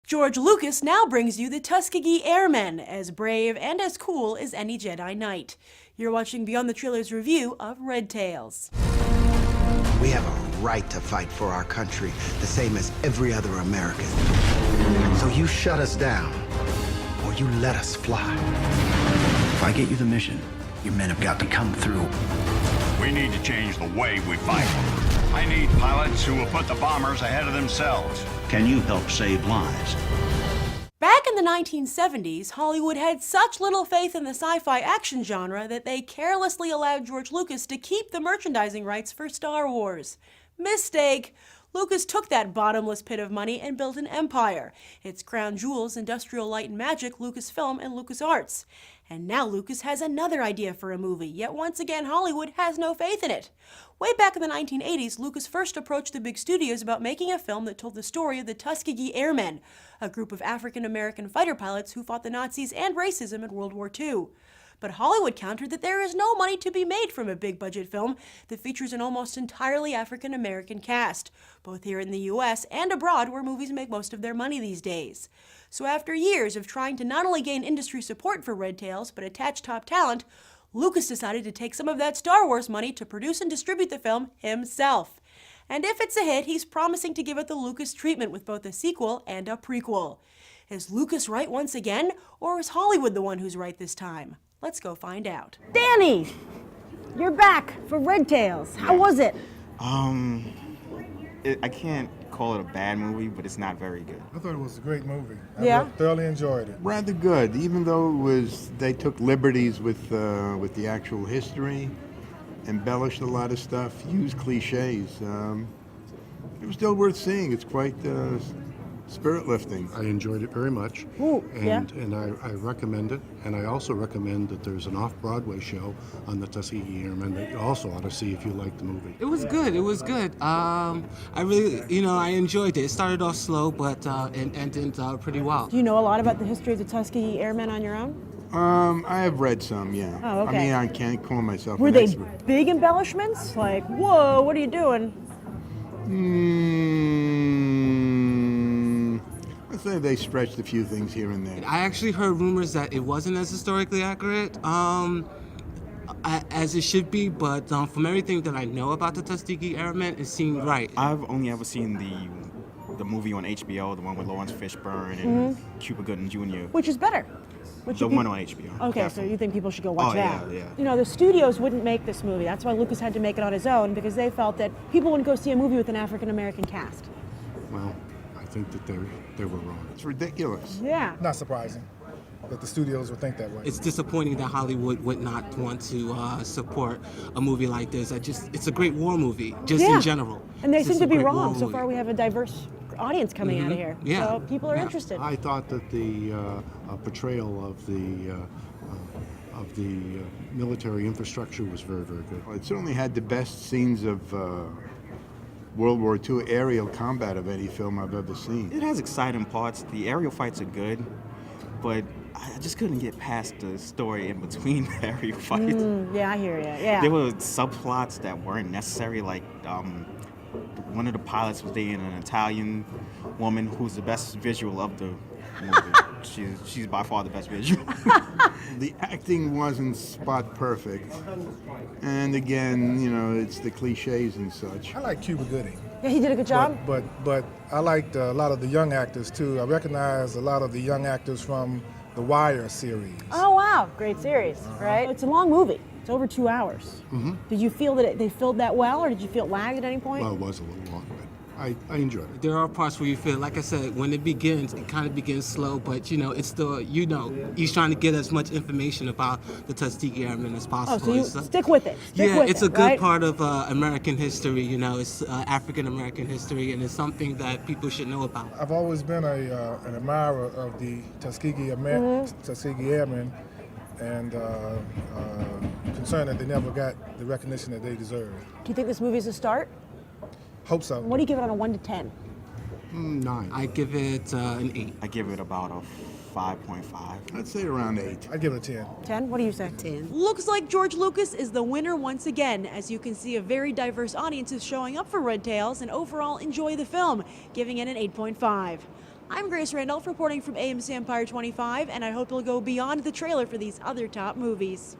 George Lucas now brings you the Tuskegee Airmen, as brave and as cool as any Jedi Knight. You're watching Beyond the Trailers review of Red Tails. We have a right to fight for our country, the same as every other American. So you shut us down, or you let us fly. If I get you the mission, your men have got to come through. We need to change the way we fight. I need pilots who will put the bombers ahead of themselves. Can you help save lives? Back in the 1970s, Hollywood had such little faith in the sci-fi action genre that they carelessly allowed George Lucas to keep the merchandising rights for Star Wars. Mistake! Lucas took that bottomless pit of money and built an empire. Its crown jewels, Industrial Light and Magic, Lucasfilm, and LucasArts. And now Lucas has another idea for a movie, yet once again Hollywood has no faith in it. Way back in the 1980s, Lucas first approached the big studios about making a film that told the story of the Tuskegee Airmen, a group of African-American fighter pilots who fought the Nazis and racism in World War II. But Hollywood countered that there is no money to be made from a big-budget film that features an almost entirely African-American cast, both here in the US and abroad where movies make most of their money these days. So after years of trying to not only gain industry support for Red Tails, but attach top talent, Lucas decided to take some of that Star Wars money to produce and distribute the film himself. And if it's a hit, he's promising to give it the Lucas treatment with both a sequel and a prequel. Is Lucas right once again, or is Hollywood the one who's right this time? Let's go find out. Danny, you're back for Red Tails. How was it? I can't call it a bad movie, but it's not very good. I thought it was a great movie. Yeah? I thoroughly enjoyed it. Rather good, even though they took liberties with the actual history, embellished a lot of stuff, used cliches. It was still worth seeing. It's quite spirit lifting. I enjoyed it very much. Ooh, and I recommend it. And I also recommend that there's an off-Broadway show on the Tuskegee Airmen that you also ought to see if you like the movie. It was good. It was good. I really, I enjoyed it. It started off slow, but it ended pretty well. Do you know a lot about the history of the Tuskegee Airmen on your own? I have read some, yeah. Oh, okay. I mean, I can't call myself Were an they expert. big embellishments? Like, whoa, what are you doing? I'd say they stretched a few things here and there. I actually heard rumors that it wasn't as historically accurate as it should be, but from everything that I know about the Tuskegee Airmen, it seemed right. I've only ever seen the movie on HBO, the one with Lawrence Fishburne and Cuba Gooding Jr. Which is better? The one on HBO. Okay, definitely. so you think people should go watch that? Yeah. You know, the studios wouldn't make this movie. That's why Lucas had to make it on his own, because they felt that people wouldn't go see a movie with an African-American cast. Well, I think that they were wrong. It's ridiculous. Yeah. Not surprising that the studios would think that way. It's disappointing that Hollywood would not want to support a movie like this. It's a great war movie, just in general. And they It's seem just to a be great war wrong. So movie. far we have a diverse audience coming out of here. Yeah. So people are Yeah. interested. I thought that the portrayal of the military infrastructure was very, very good. It certainly had the best scenes of World War II aerial combat of any film I've ever seen. It has exciting parts. The aerial fights are good, but I just couldn't get past the story in between the aerial fights. Yeah, I hear you. Yeah. There were subplots that weren't necessary, like one of the pilots was dating an Italian woman who's the best visual of the movie. She's by far the best visual. The acting wasn't spot perfect. And again, it's the cliches and such. I like Cuba Gooding. Yeah, he did a good job. But I liked a lot of the young actors too. I recognize a lot of the young actors from the Wire series. Oh, wow. Great series, right? It's a long movie. It's over 2 hours. Did you feel that they filled that well, or did you feel it lagged at any point? Well, it was a little long, but I enjoyed it. There are parts where you feel, like I said, when it begins, it kind of begins slow, but it's still, he's trying to get as much information about the Tuskegee Airmen as possible. Oh, so you stick with it. It's a good part of American history, it's African-American history, and it's something that people should know about. I've always been an admirer of the Tuskegee Airmen, and concerned that they never got the recognition that they deserve. Do you think this movie's a start? Hope so. What do you give it on a 1 to 10? 9. I give it an 8. I give it about a 5.5. I'd say around 8. I'd give it a 10. 10? What do you say? 10. Looks like George Lucas is the winner once again. As you can see, a very diverse audience is showing up for Red Tails and overall enjoy the film, giving it an 8.5. I'm Grace Randolph reporting from AMC Empire 25, and I hope you'll go beyond the trailer for these other top movies.